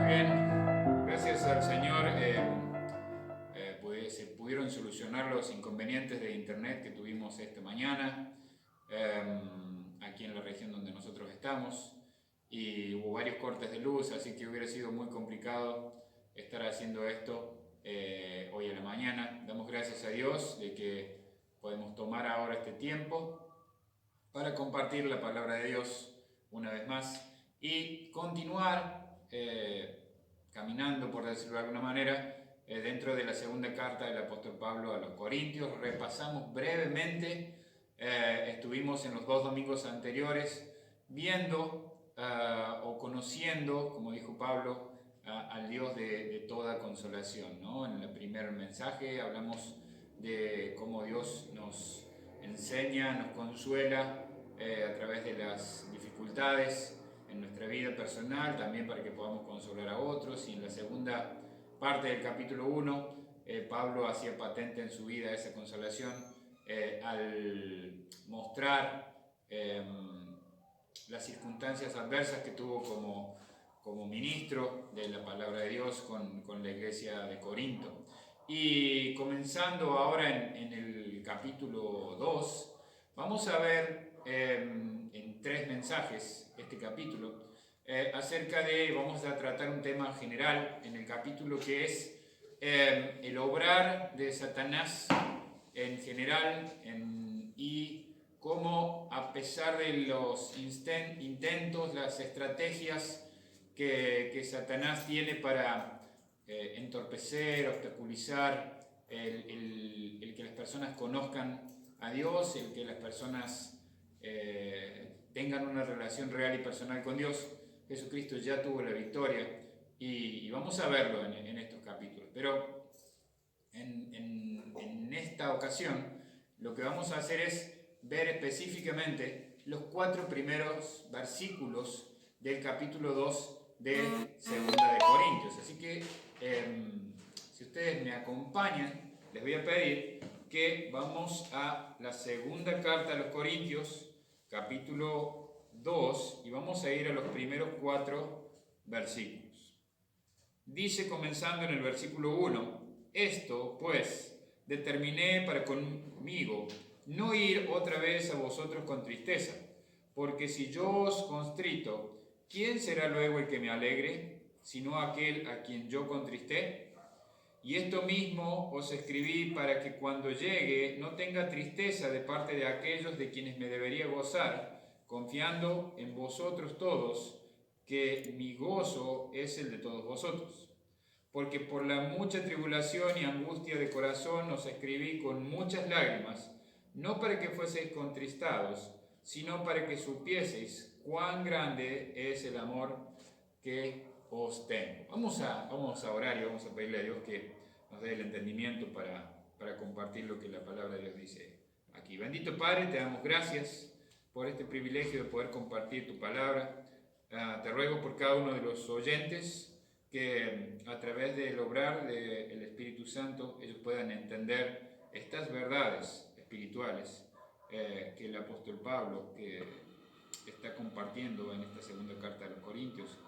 Muy bien, gracias al Señor pues, se pudieron solucionar los inconvenientes de internet que tuvimos esta mañana aquí en la región donde nosotros estamos, y hubo varios cortes de luz, así que hubiera sido muy complicado estar haciendo esto hoy en la mañana. Damos gracias a Dios de que podemos tomar ahora este tiempo para compartir la palabra de Dios una vez más y continuar caminando, por decirlo de alguna manera, dentro de la segunda carta del apóstol Pablo a los Corintios. Repasamos brevemente, estuvimos en los 2 domingos anteriores viendo o conociendo, como dijo Pablo, al Dios de toda consolación, ¿no? En el primer mensaje hablamos de cómo Dios nos enseña, nos consuela a través de las dificultades en nuestra vida personal, también para que podamos consolar a otros. Y en la segunda parte del capítulo 1, Pablo hacía patente en su vida esa consolación al mostrar las circunstancias adversas que tuvo como ministro de la palabra de Dios con la iglesia de Corinto. Y comenzando ahora en el capítulo 2, vamos a ver en 3 mensajes este capítulo vamos a tratar un tema general en el capítulo que es el obrar de Satanás en general y cómo, a pesar de los intentos, las estrategias que Satanás tiene para entorpecer, obstaculizar el que las personas conozcan a Dios, el que las personas tengan una relación real y personal con Dios, Jesucristo ya tuvo la victoria y vamos a verlo en estos capítulos. Pero en esta ocasión lo que vamos a hacer es ver específicamente los 4 primeros versículos del capítulo 2 de Segunda de Corintios. Así que si ustedes me acompañan, les voy a pedir que vamos a la segunda carta a los Corintios, capítulo 2, y vamos a ir a los primeros 4 versículos. Dice, comenzando en el versículo 1, esto pues determiné para conmigo no ir otra vez a vosotros con tristeza, porque si yo os constrito, ¿quién será luego el que me alegre, sino aquel a quien yo contristé? Y esto mismo os escribí para que cuando llegue no tenga tristeza de parte de aquellos de quienes me debería gozar, confiando en vosotros todos, que mi gozo es el de todos vosotros. Porque por la mucha tribulación y angustia de corazón os escribí con muchas lágrimas, no para que fueseis contristados, sino para que supieseis cuán grande es el amor que os tengo. Vamos a orar y vamos a pedirle a Dios que nos dé el entendimiento para compartir lo que la palabra de Dios dice aquí. Bendito Padre, te damos gracias por este privilegio de poder compartir tu palabra. Te ruego por cada uno de los oyentes que a través del obrar del Espíritu Santo ellos puedan entender estas verdades espirituales que el apóstol Pablo que está compartiendo en esta segunda carta a los Corintios,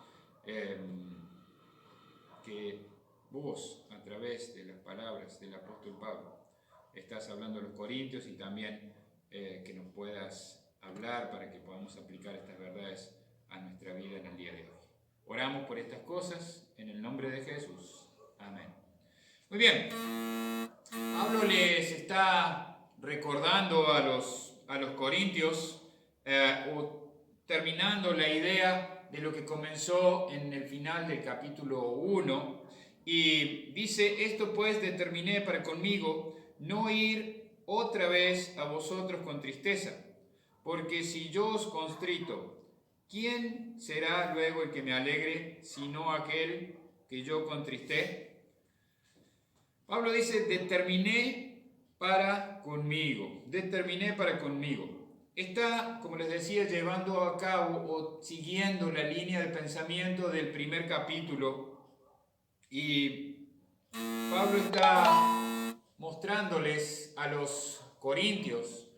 que vos a través de las palabras del apóstol Pablo estás hablando a los Corintios, y también que nos puedas hablar para que podamos aplicar estas verdades a nuestra vida en el día de hoy. Oramos por estas cosas en el nombre de Jesús. Amén. Muy bien. Pablo les está recordando a los corintios o terminando la idea de lo que comenzó en el final del capítulo 1, y dice, esto pues determiné para conmigo no ir otra vez a vosotros con tristeza, porque si yo os constrito, ¿quién será luego el que me alegre, sino aquel que yo contristé? Pablo dice, determiné para conmigo. Está, como les decía, llevando a cabo o siguiendo la línea de pensamiento del primer capítulo, y Pablo está mostrándoles a los corintios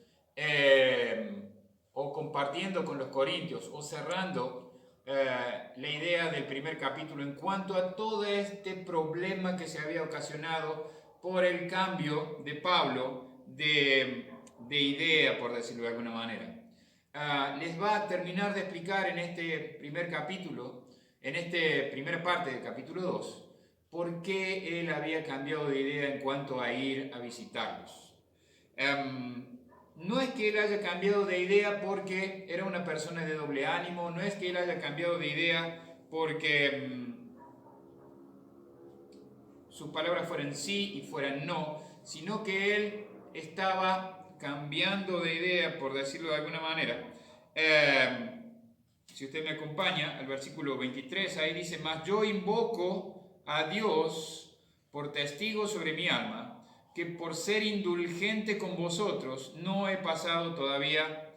o compartiendo con los corintios o cerrando la idea del primer capítulo en cuanto a todo este problema que se había ocasionado por el cambio de Pablo de idea, por decirlo de alguna manera. Les va a terminar de explicar en este primer capítulo, en esta primera parte del capítulo 2, por qué él había cambiado de idea en cuanto a ir a visitarlos. No es que él haya cambiado de idea porque era una persona de doble ánimo, no es que él haya cambiado de idea porque sus palabras fueran sí y fueran no, sino que él estaba cambiando de idea, por decirlo de alguna manera. Si usted me acompaña al versículo 23, ahí dice: mas yo invoco a Dios por testigo sobre mi alma, que por ser indulgente con vosotros no he pasado todavía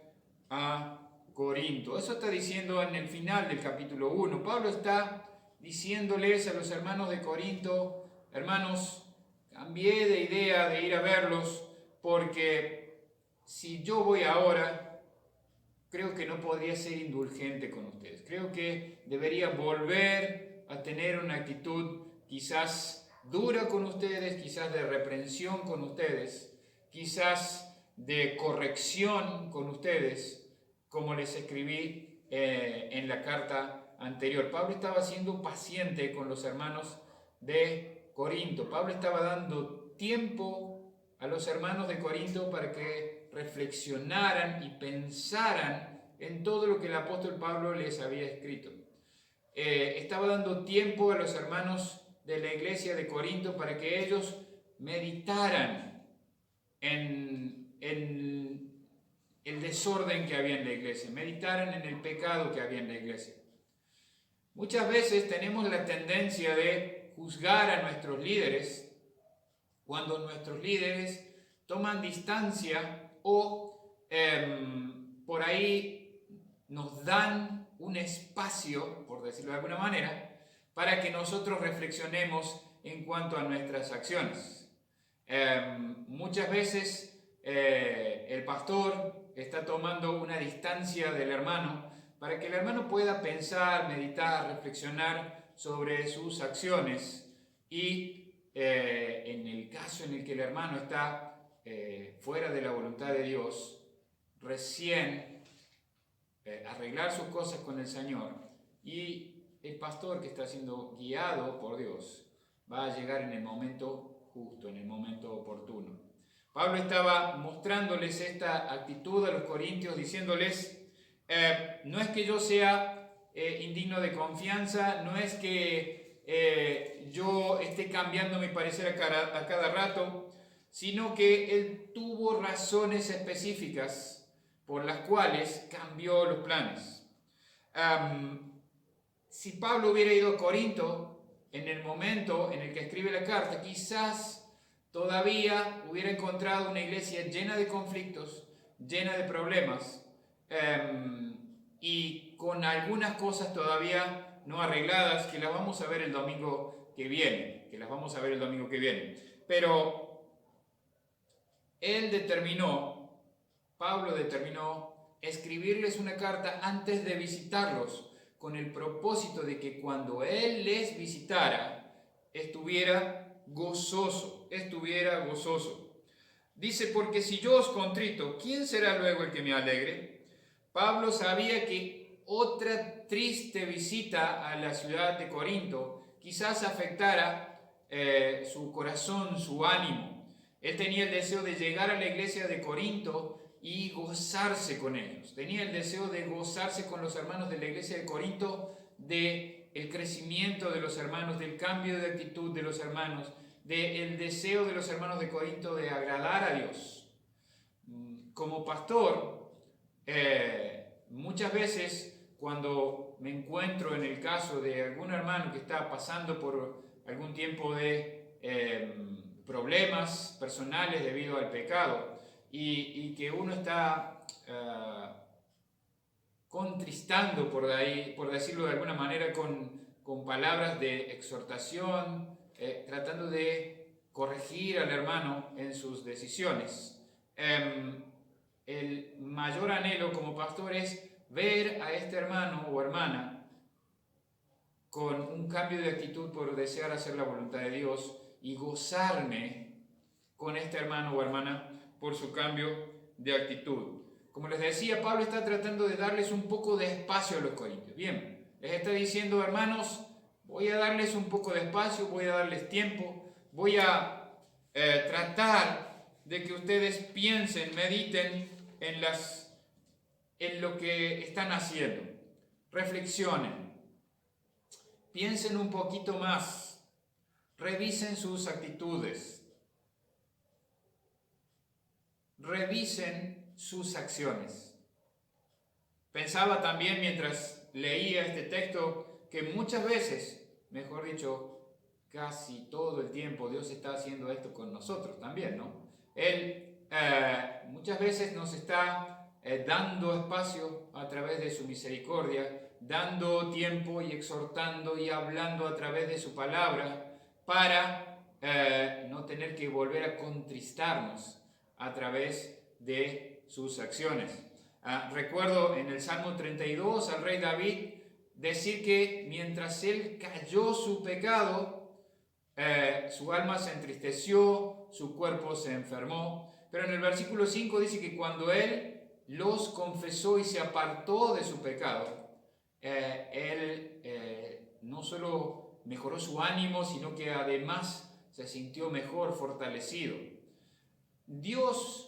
a Corinto. Eso está diciendo en el final del capítulo 1. Pablo está diciéndoles a los hermanos de Corinto: hermanos, cambié de idea de ir a verlos, porque si yo voy ahora, creo que no podría ser indulgente con ustedes. Creo que debería volver a tener una actitud quizás dura con ustedes, quizás de reprensión con ustedes, quizás de corrección con ustedes, como les escribí en la carta anterior. Pablo estaba siendo paciente con los hermanos de Corinto. Pablo estaba dando tiempo a los hermanos de Corinto para que reflexionaran y pensaran en todo lo que el apóstol Pablo les había escrito. Estaba dando tiempo a los hermanos de la iglesia de Corinto para que ellos meditaran en el desorden que había en la iglesia, meditaran en el pecado que había en la iglesia. Muchas veces tenemos la tendencia de juzgar a nuestros líderes cuando nuestros líderes toman distancia o por ahí nos dan un espacio, por decirlo de alguna manera, para que nosotros reflexionemos en cuanto a nuestras acciones. Muchas veces el pastor está tomando una distancia del hermano para que el hermano pueda pensar, meditar, reflexionar sobre sus acciones y en el caso en el que el hermano está fuera de la voluntad de Dios, recién arreglar sus cosas con el Señor, y el pastor que está siendo guiado por Dios va a llegar en el momento justo, en el momento oportuno. Pablo estaba mostrándoles esta actitud a los corintios, diciéndoles: no es que yo sea indigno de confianza, no es que yo esté cambiando mi parecer a cada rato, sino que él tuvo razones específicas por las cuales cambió los planes. Si Pablo hubiera ido a Corinto en el momento en el que escribe la carta, quizás todavía hubiera encontrado una iglesia llena de conflictos, llena de problemas, y con algunas cosas todavía no arregladas, que las vamos a ver el domingo que viene, Pero Pablo determinó escribirles una carta antes de visitarlos, con el propósito de que cuando él les visitara, estuviera gozoso. Dice: porque si yo os contrito, ¿quién será luego el que me alegre? Pablo sabía que otra triste visita a la ciudad de Corinto quizás afectara su corazón, su ánimo. Él tenía el deseo de llegar a la iglesia de Corinto y gozarse con ellos. Tenía el deseo de gozarse con los hermanos de la iglesia de Corinto, del crecimiento de los hermanos, del cambio de actitud de los hermanos, del deseo de los hermanos de Corinto de agradar a Dios. Como pastor, muchas veces cuando me encuentro en el caso de algún hermano que está pasando por algún tiempo de problemas personales debido al pecado, y que uno está contristando por decirlo de alguna manera, con palabras de exhortación, tratando de corregir al hermano en sus decisiones. El mayor anhelo como pastor es ver a este hermano o hermana con un cambio de actitud por desear hacer la voluntad de Dios y gozarme con este hermano o hermana por su cambio de actitud. Como les decía, Pablo está tratando de darles un poco de espacio a los corintios. Bien, les está diciendo, hermanos, voy a darles un poco de espacio, voy a darles tiempo, voy a tratar de que ustedes piensen, mediten en lo que están haciendo. Reflexionen, piensen un poquito más, revisen sus actitudes, revisen sus acciones. Pensaba también mientras leía este texto que muchas veces, mejor dicho, casi todo el tiempo Dios está haciendo esto con nosotros también, ¿no? Él muchas veces nos está dando espacio a través de su misericordia, dando tiempo y exhortando y hablando a través de su palabra para no tener que volver a contristarnos a través de sus acciones. Recuerdo en el Salmo 32 al rey David decir que mientras él cayó su pecado, su alma se entristeció, su cuerpo se enfermó. Pero en el versículo 5 dice que cuando él los confesó y se apartó de su pecado, él no solo mejoró su ánimo, sino que además se sintió mejor, fortalecido. Dios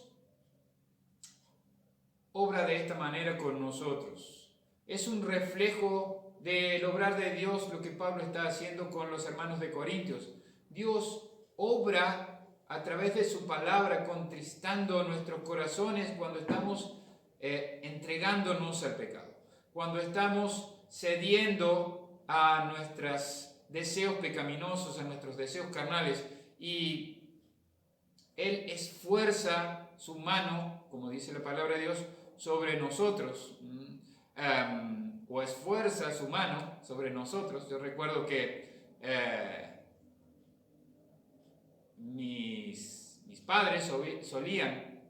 obra de esta manera con nosotros. Es un reflejo del obrar de Dios lo que Pablo está haciendo con los hermanos de Corintios. Dios obra a través de su palabra, contristando nuestros corazones cuando estamos entregándonos al pecado, cuando estamos cediendo a nuestros deseos pecaminosos, a nuestros deseos carnales, y Él esfuerza su mano, como dice la palabra de Dios, sobre nosotros, o esfuerza su mano sobre nosotros. Yo recuerdo que mis padres solían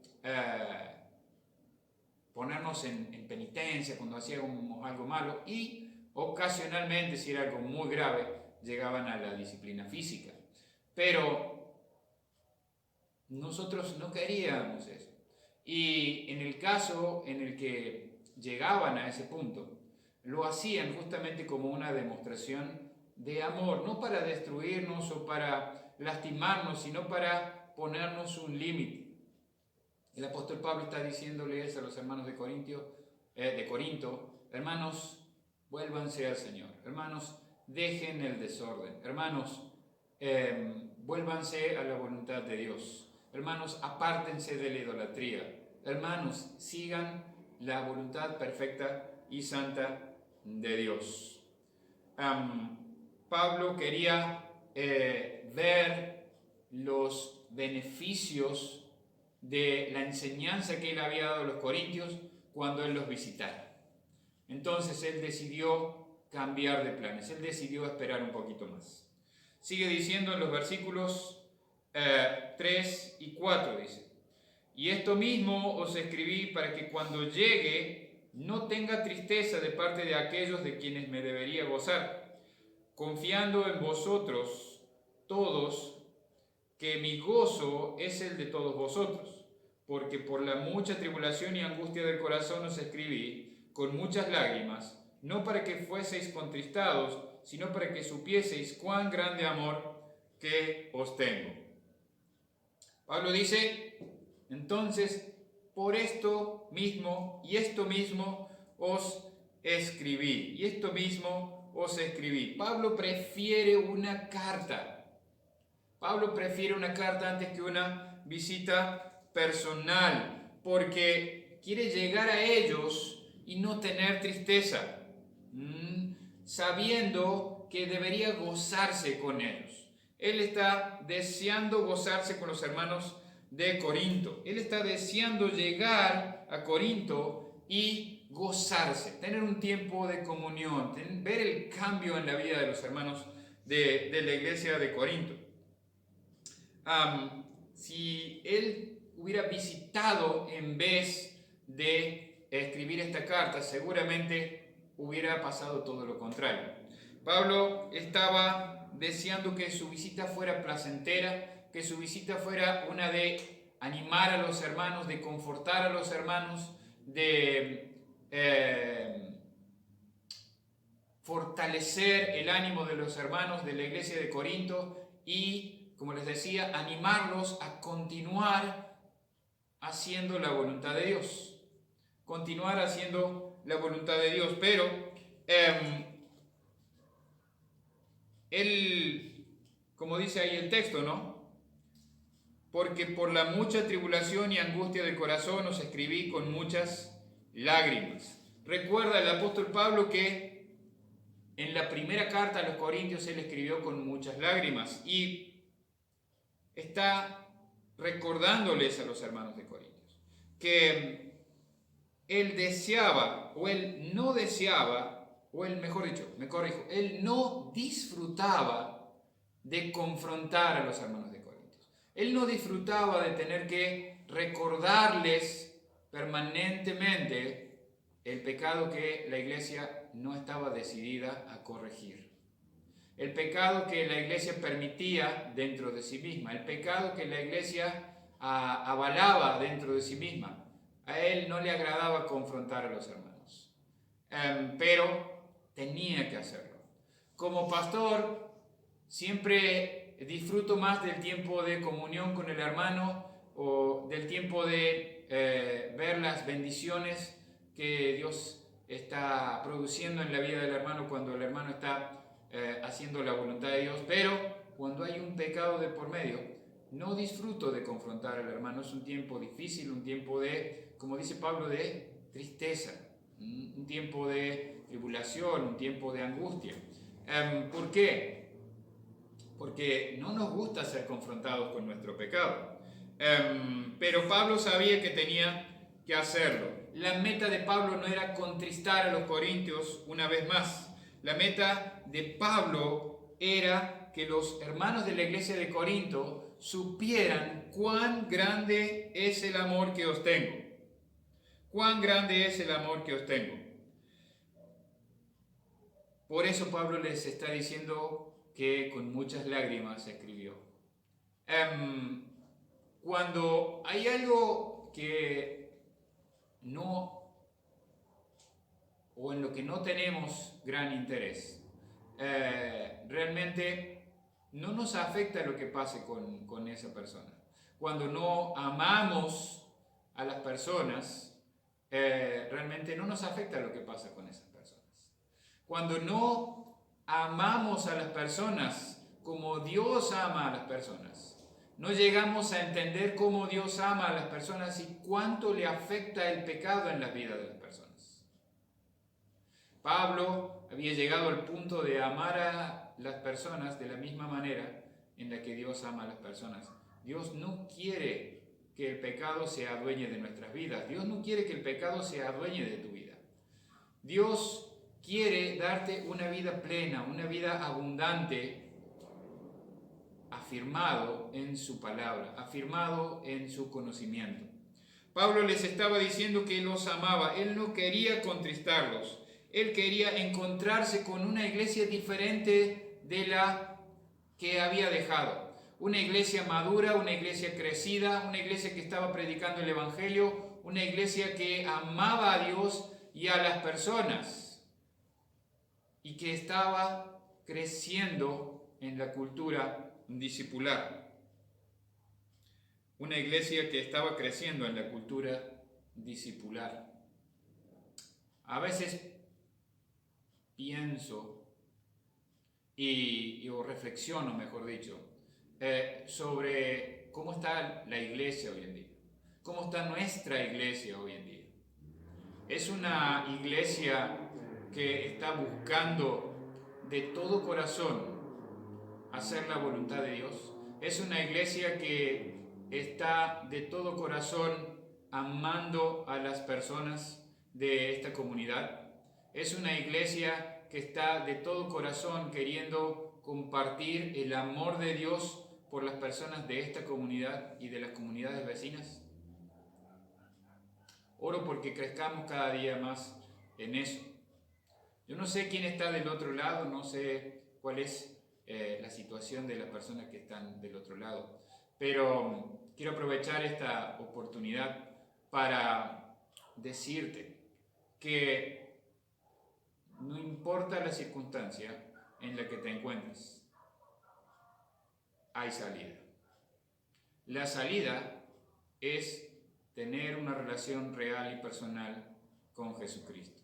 ponernos en penitencia cuando hacíamos algo malo, y ocasionalmente, si era algo muy grave, llegaban a la disciplina física. Pero nosotros no queríamos eso. Y en el caso en el que llegaban a ese punto, lo hacían justamente como una demostración de amor, no para destruirnos o para lastimarnos, sino para ponernos un límite. El apóstol Pablo está diciéndoles a los hermanos de Corinto, hermanos, vuélvanse al Señor, hermanos, dejen el desorden, hermanos, vuélvanse a la voluntad de Dios, hermanos, apártense de la idolatría, hermanos, sigan la voluntad perfecta y santa de Dios. Pablo quería ver los beneficios de la enseñanza que él había dado a los corintios cuando él los visitara. Entonces él decidió cambiar de planes, él decidió esperar un poquito más. Sigue diciendo en los versículos 3 y 4, dice: y esto mismo os escribí para que cuando llegue no tenga tristeza de parte de aquellos de quienes me debería gozar, confiando en vosotros todos, que mi gozo es el de todos vosotros, porque por la mucha tribulación y angustia del corazón os escribí con muchas lágrimas, no para que fueseis contristados, sino para que supieseis cuán grande amor que os tengo. Pablo dice, entonces, por esto mismo os escribí, y esto mismo os escribí. Pablo prefiere una carta. Pablo prefiere una carta antes que una visita personal, porque quiere llegar a ellos y no tener tristeza, sabiendo que debería gozarse con ellos. Él está deseando gozarse con los hermanos de Corinto. Él está deseando llegar a Corinto y gozarse, tener un tiempo de comunión, ver el cambio en la vida de los hermanos de la iglesia de Corinto. Si él hubiera visitado en vez de escribir esta carta, seguramente hubiera pasado todo lo contrario. Pablo estaba deseando que su visita fuera placentera, que su visita fuera una de animar a los hermanos, de confortar a los hermanos, de fortalecer el ánimo de los hermanos de la iglesia de Corinto y, como les decía, animarlos a continuar haciendo la voluntad de Dios. Continuar haciendo la voluntad de Dios. Pero él, como dice ahí el texto, ¿no? Porque por la mucha tribulación y angustia del corazón os escribí con muchas lágrimas. Recuerda el apóstol Pablo que en la primera carta a los Corintios él escribió con muchas lágrimas y está recordándoles a los hermanos de Corintios que él deseaba, o él no deseaba, o él, mejor dicho, me corrijo, él no disfrutaba de confrontar a los hermanos de Corintios. Él no disfrutaba de tener que recordarles permanentemente el pecado que la iglesia no estaba decidida a corregir. El pecado que la iglesia permitía dentro de sí misma, el pecado que la iglesia avalaba dentro de sí misma. A él no le agradaba confrontar a los hermanos, pero tenía que hacerlo. Como pastor, siempre disfruto más del tiempo de comunión con el hermano o del tiempo de ver las bendiciones que Dios está produciendo en la vida del hermano cuando el hermano está haciendo la voluntad de Dios, pero cuando hay un pecado de por medio, no disfruto de confrontar al hermano. Es un tiempo difícil, un tiempo de, como dice Pablo, de tristeza, un tiempo de tribulación, un tiempo de angustia. ¿Por qué? Porque no nos gusta ser confrontados con nuestro pecado. Pero Pablo sabía que tenía que hacerlo. La meta de Pablo no era contristar a los corintios una vez más. La meta de Pablo era que los hermanos de la iglesia de Corinto supieran cuán grande es el amor que os tengo. Cuán grande es el amor que os tengo. Por eso Pablo les está diciendo que con muchas lágrimas escribió. Cuando hay algo que no, o en lo que no tenemos gran interés, realmente no nos afecta lo que pase con esa persona. Cuando no amamos a las personas, realmente no nos afecta lo que pasa con esas personas. Cuando no amamos a las personas como Dios ama a las personas, no llegamos a entender cómo Dios ama a las personas y cuánto le afecta el pecado en la vida de las personas. Pablo había llegado al punto de amar a las personas de la misma manera en la que Dios ama a las personas. Dios no quiere que el pecado se adueñe de nuestras vidas. Dios no quiere que el pecado se adueñe de tu vida. Dios quiere darte una vida plena, una vida abundante, afirmado en su palabra, afirmado en su conocimiento. Pablo les estaba diciendo que él los amaba, él no quería contristarlos, él quería encontrarse con una iglesia diferente de la que había dejado. Una iglesia madura, una iglesia crecida, una iglesia que estaba predicando el evangelio, una iglesia que amaba a Dios y a las personas y que estaba creciendo en la cultura discipular. Una iglesia que estaba creciendo en la cultura discipular. A veces pienso o reflexiono, mejor dicho, sobre cómo está la iglesia hoy en día, cómo está nuestra iglesia hoy en día. Es una iglesia que está buscando de todo corazón hacer la voluntad de Dios. Es una iglesia que está de todo corazón amando a las personas de esta comunidad. Es una iglesia que está de todo corazón queriendo compartir el amor de Dios por las personas de esta comunidad y de las comunidades vecinas. Oro porque crezcamos cada día más en eso. Yo no sé quién está del otro lado, no sé cuál es la situación de las personas que están del otro lado, pero quiero aprovechar esta oportunidad para decirte que no importa la circunstancia en la que te encuentres, hay salida. La salida es tener una relación real y personal con Jesucristo.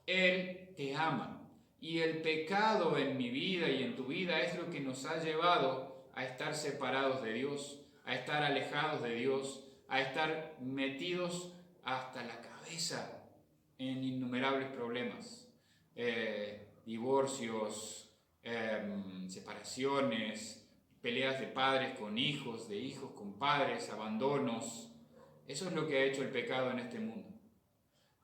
Él te ama y el pecado en mi vida y en tu vida es lo que nos ha llevado a estar separados de Dios, a estar alejados de Dios, a estar metidos hasta la cabeza en innumerables problemas, divorcios, separaciones, peleas de padres con hijos, de hijos con padres, abandonos. Eso es lo que ha hecho el pecado en este mundo.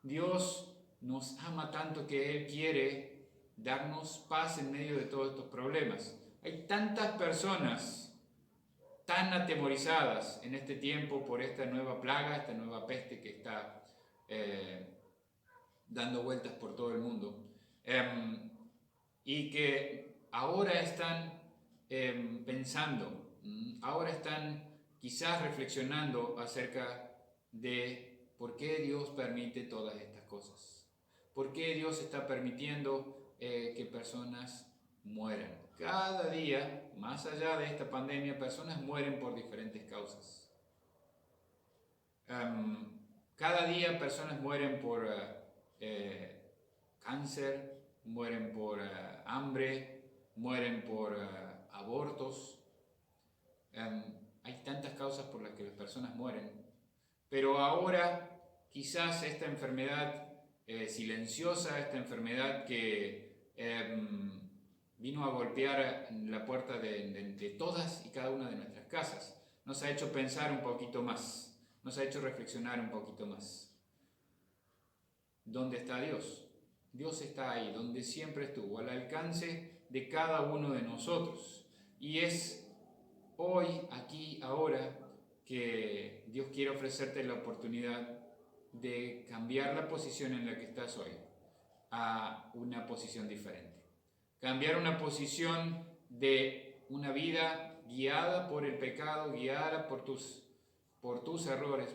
Dios nos ama tanto que Él quiere darnos paz en medio de todos estos problemas. Hay tantas personas tan atemorizadas en este tiempo por esta nueva plaga, esta nueva peste que está dando vueltas por todo el mundo, y que ahora están pensando, ahora están quizás reflexionando acerca de por qué Dios permite todas estas cosas, por qué Dios está permitiendo que personas mueran. Cada día, más allá de esta pandemia, personas mueren por diferentes causas. Cada día personas mueren por cáncer, mueren por hambre, mueren por abortos. Hay tantas causas por las que las personas mueren, pero ahora quizás esta enfermedad silenciosa, esta enfermedad que vino a golpear la puerta de todas y cada una de nuestras casas, nos ha hecho pensar un poquito más, nos ha hecho reflexionar un poquito más. ¿Dónde está Dios? Dios está ahí, donde siempre estuvo, al alcance de cada uno de nosotros. Y es hoy, aquí, ahora, que Dios quiere ofrecerte la oportunidad de cambiar la posición en la que estás hoy a una posición diferente. Cambiar una posición de una vida guiada por el pecado, guiada por tus errores.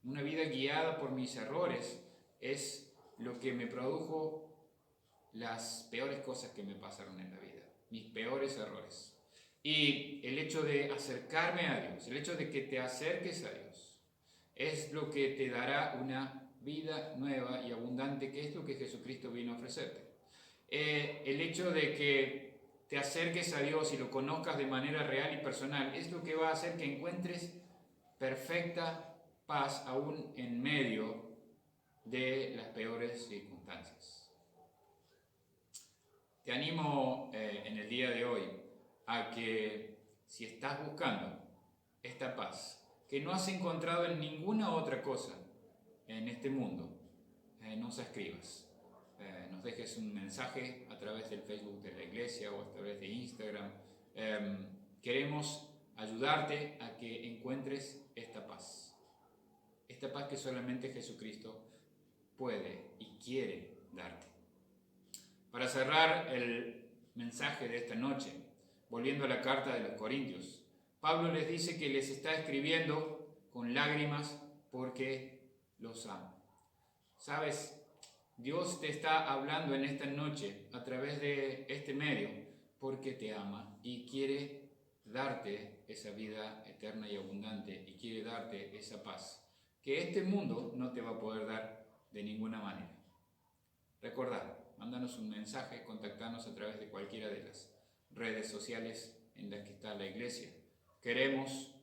Una vida guiada por mis errores es lo que me produjo las peores cosas que me pasaron en la vida, mis peores errores. Y el hecho de acercarme a Dios, el hecho de que te acerques a Dios, es lo que te dará una vida nueva y abundante, que es lo que Jesucristo vino a ofrecerte. El hecho de que te acerques a Dios y lo conozcas de manera real y personal es lo que va a hacer que encuentres perfecta paz aún en medio de las peores circunstancias. Te animo en el día de hoy a que, si estás buscando esta paz que no has encontrado en ninguna otra cosa en este mundo, nos escribas, nos dejes un mensaje a través del Facebook de la iglesia o a través de Instagram. Queremos ayudarte a que encuentres esta paz que solamente Jesucristo puede y quiere darte. Para cerrar el mensaje de esta noche, volviendo a la carta de los Corintios, Pablo les dice que les está escribiendo con lágrimas porque los ama. ¿Sabes? Dios te está hablando en esta noche a través de este medio porque te ama y quiere darte esa vida eterna y abundante y quiere darte esa paz que este mundo no te va a poder dar de ninguna manera. Recordad, mándanos un mensaje, contactanos a través de cualquiera de las redes sociales en las que está la iglesia. Queremos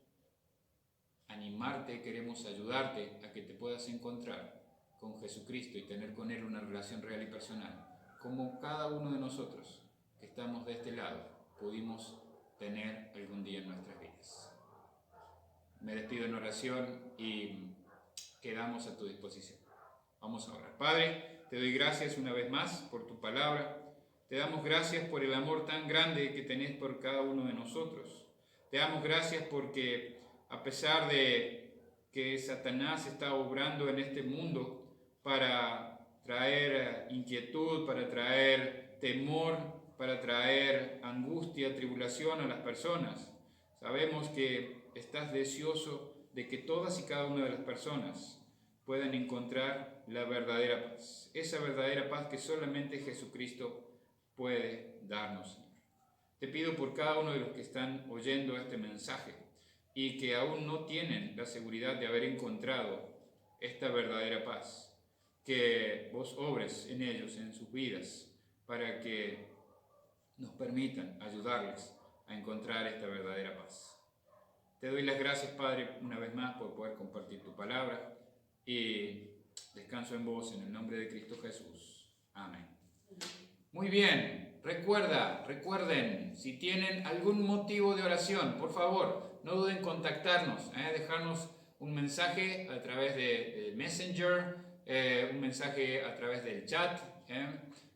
animarte, queremos ayudarte a que te puedas encontrar con Jesucristo y tener con Él una relación real y personal, como cada uno de nosotros que estamos de este lado pudimos tener algún día en nuestras vidas. Me despido en oración y quedamos a tu disposición. Vamos a orar. Padre, te doy gracias una vez más por tu palabra. Te damos gracias por el amor tan grande que tenés por cada uno de nosotros. Te damos gracias porque a pesar de que Satanás está obrando en este mundo para traer inquietud, para traer temor, para traer angustia, tribulación a las personas. Sabemos que estás deseoso de que todas y cada una de las personas puedan encontrar la verdadera paz. Esa verdadera paz que solamente Jesucristo puede darnos, Señor. Te pido por cada uno de los que están oyendo este mensaje y que aún no tienen la seguridad de haber encontrado esta verdadera paz, que vos obres en ellos, en sus vidas, para que nos permitan ayudarles a encontrar esta verdadera paz. Te doy las gracias, Padre, una vez más por poder compartir tu palabra y descanso en vos en el nombre de Cristo Jesús. Amén. Muy bien, recuerden, si tienen algún motivo de oración, por favor, no duden en contactarnos, dejarnos un mensaje a través de Messenger, un mensaje a través del chat.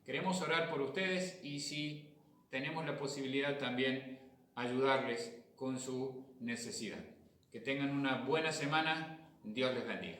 Queremos orar por ustedes y si tenemos la posibilidad también ayudarles con su necesidad. Que tengan una buena semana. Dios les bendiga.